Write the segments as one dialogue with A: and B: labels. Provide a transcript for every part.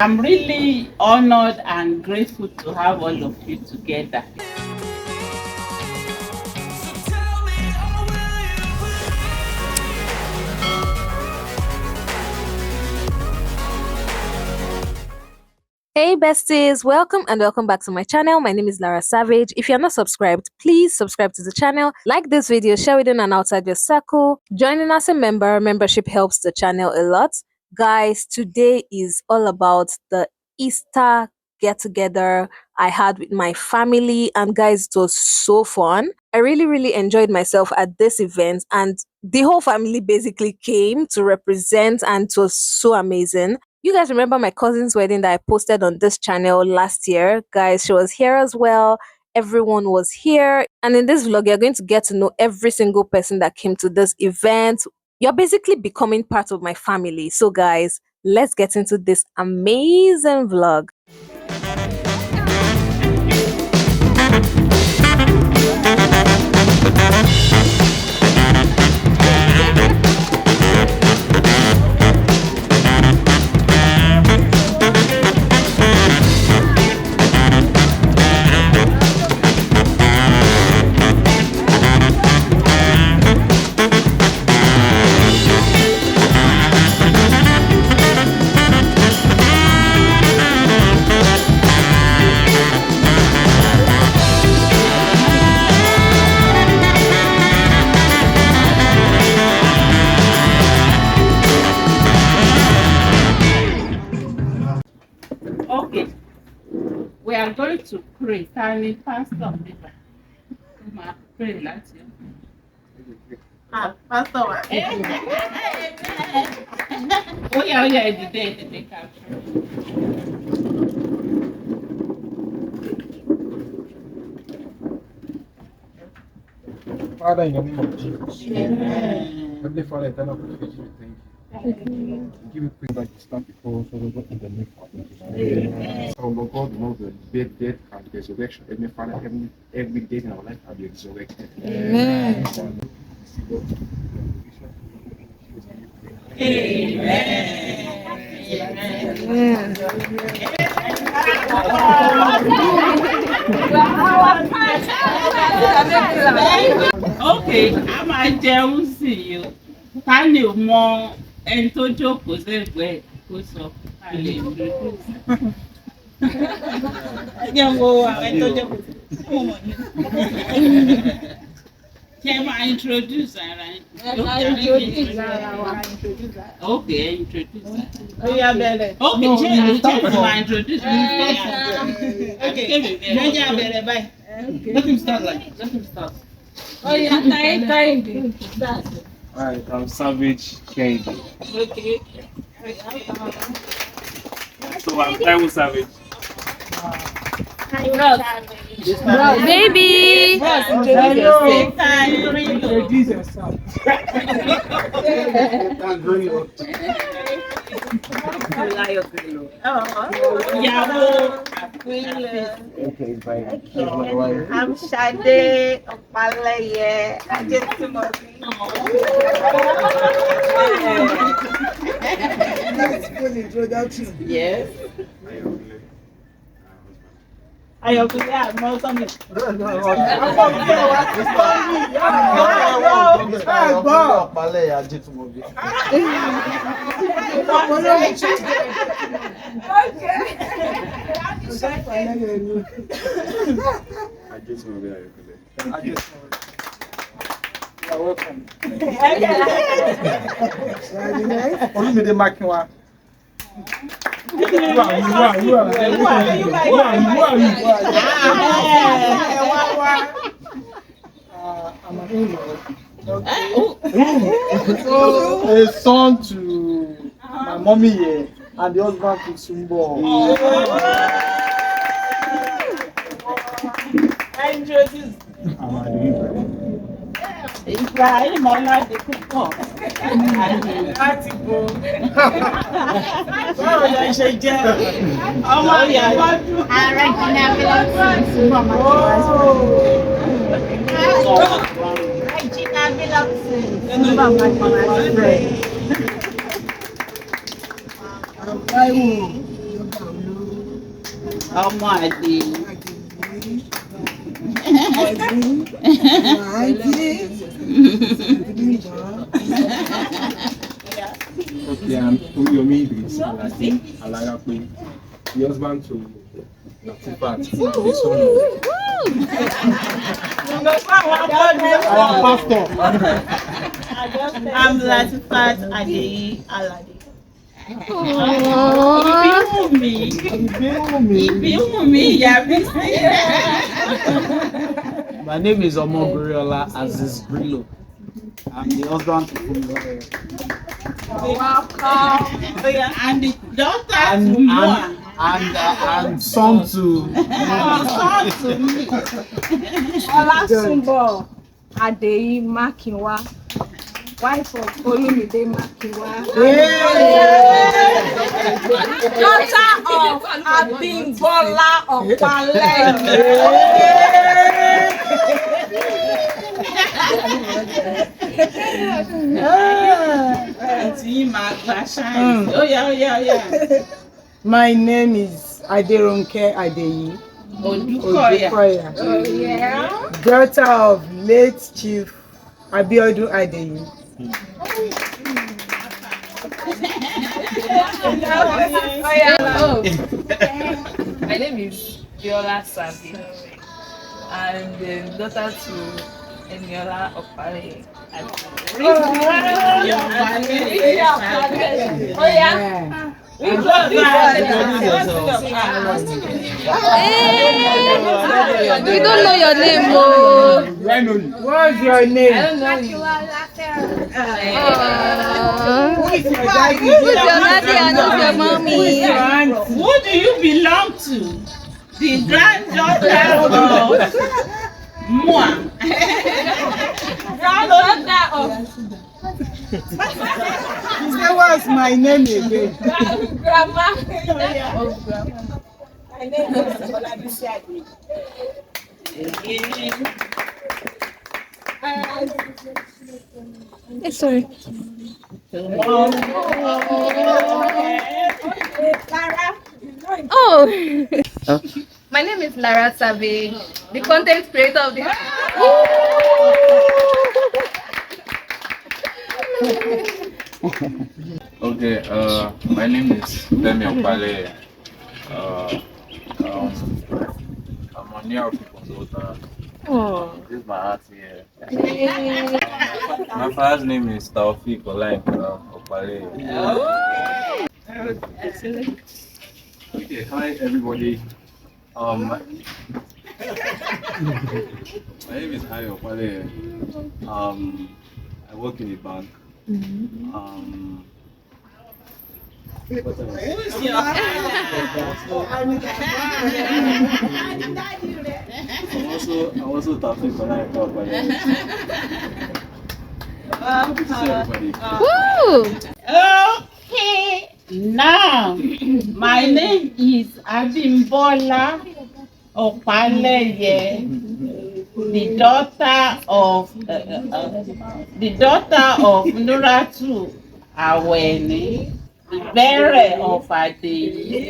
A: I'm really honored and grateful to have all of you together.
B: Hey besties, welcome and welcome back to my channel. My name is Lara Savage. If you're not subscribed, please subscribe to the channel, like this video, share within and outside your circle. Joining as a membership helps the channel a lot. Guys, today is all about the Easter get together I had with my family, and guys, it was so fun. I really enjoyed myself at this event, and the whole family basically came to represent, and it was so amazing. You guys remember my cousin's wedding that I posted on this channel last year? Guys, she was here as well. Everyone was here. And in this vlog, you're going to get to know every single person that came to this event. You're basically becoming part of my family. So, guys, let's get into this amazing vlog.
A: Okay, we are going to pray. Can you pastor pray like you? Pastor. Oh yeah, the day capture.
C: Father, in the name of Jesus.
A: Amen.
C: Heavenly Father, eternal God, we thank you. We give you praise that you stand before us, O Lord, in the name of Jesus.
A: Amen.
C: So, Lord God, we know the birth, death, and resurrection. Heavenly Father, every day in our life will be resurrected.
A: Amen. Okay, a máa jẹun sí i o. Ká ní o mọ ẹni tó jókòó sẹ́gbẹ̀ẹ́ kó sọ ká lè introduce. Ṣé ẹ máa introduce ara yín? Okay, introduce ara. Okay, ṣé ẹ máa introduce mi?
C: Let him start let him start.
D: Oh, yeah, time.
C: Alright, I'm Savage Kennedy.
A: Okay.
C: So I'm Taiwo Savage.
B: Baby!
C: Introduce yourself. Okay, fine.
D: I'm Shade Opaleye.
E: That's good introduction.
A: Yes.
D: Ayọ̀kúnlé àmọ́ sọ́mi.
C: You're welcome. Olumide Makinwa. Who are you? I'm an in-law. So, a son to my mommy here and the husband to Sumbo.
A: Ibrahim Ọládépúpọ̀ láti bo báwo lẹ ṣe jẹ́ ọmọ ìyàwó
D: Ara Regina Phillips. Regina Phillips.
A: ọmọ Adeyi.
C: Okay, I'm Yomi Idris, Lara, the husband to Latifat, the son of our pastor.
D: I'm Latifat Adeyi Alade.
A: Ibi wù mí, ìyá mi sí.
F: My name is Omoboriola Aziz Brillo. I'm the husband to Funmi.
D: Welcome.
A: And the daughter to Moa.
F: And son to
A: Son to me.
G: Olasunbo Adeyi Makinwa, wife of Olumide Makinwa. Daughter of Abimbola Opale.
A: Oh yeah.
H: My name is Aderonke Adeyi
A: Odukoya.
G: Oh yeah.
H: daughter of late Chief Abiodun Adeyi.
I: Oh, my name is Viola Savi, and the daughter to Eniola Opare.
G: Oh yeah.
B: You don't know your name, oh.
H: What's your name?
I: I don't know you.
B: Who's your daddy and who's your mommy?
A: Who do you belong to? The granddaughter of Moa.
G: Granddaughter of
H: Say what's my name again?
G: Grandma.
D: My name is Olabisi Adeyi.
B: Sorry. Oh.
I: My name is Lara Savage, the content creator of the.
J: Okay, my name is Femi Opale. I'm a near people's daughter. This is my heart here. My father's name is Taufik Opale. Okay, hi everybody. My name is Hari Opale. I work in a bank. What else? I'm also Taufik Opale. Everybody.
B: Woo!
A: Okay, now my name is Abimbola Opaleye, the daughter of Nuratu Aweni, the bearer of Adeyi.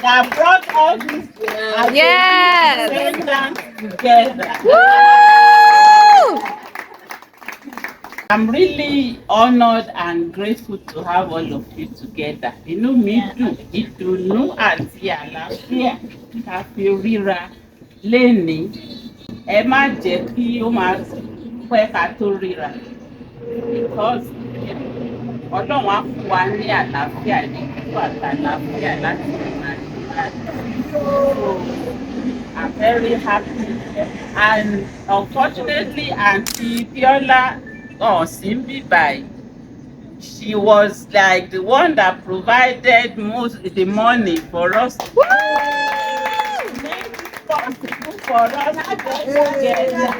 A: That brought all these
B: Yes.
A: Descendants together.
B: Woo!
A: I'm really honored and grateful to have all of you together. Inú mi dùn, ìdùnnú àti àlàáfíà ká fi ríra lénìí. Ẹ má jẹ́ kí ó máa pẹ́ ká tó ríra. Because Ọlọ́run á fún wa ní àlàáfíà ní kíkọ́ àti àlàáfíà láti máa ríra. So I'm very happy. And unfortunately, Auntie Biola Simbi Bai, she was like the one that provided most the money for us to make it possible for us to get together.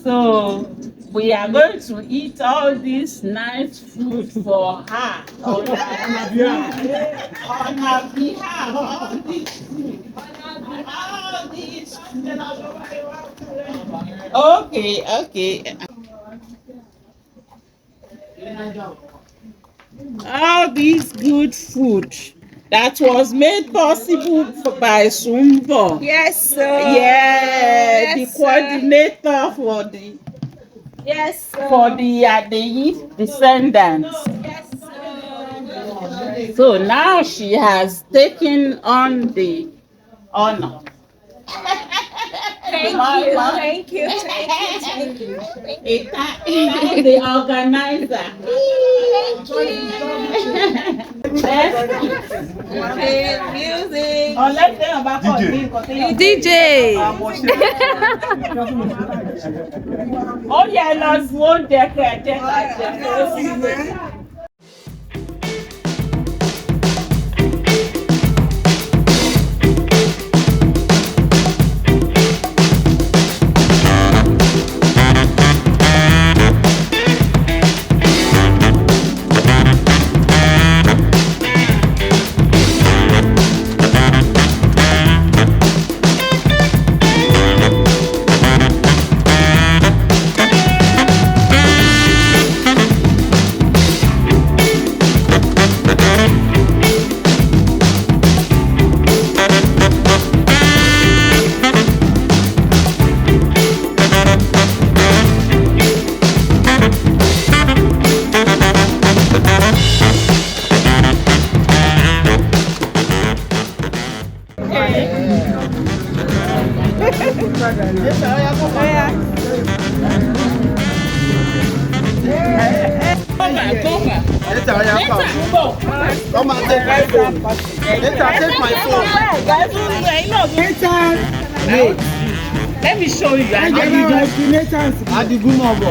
A: So we are going to eat all this nice food for her on her behalf. All this food. All this. Okay. All this good food that was made possible by Sumbo.
D: Yes, sir.
A: Yeah, the coordinator for the Adeyi Descendants.
D: Yes, sir.
A: So now she has taken on the honor.
D: Thank you.
A: Thank the organizer.
D: Okay, music.
B: DJ.
A: Oh yeah, let's one decorate.
F: Come and take my phone. Later, take my phone.
A: Let me show you.
F: Adigun Mobo.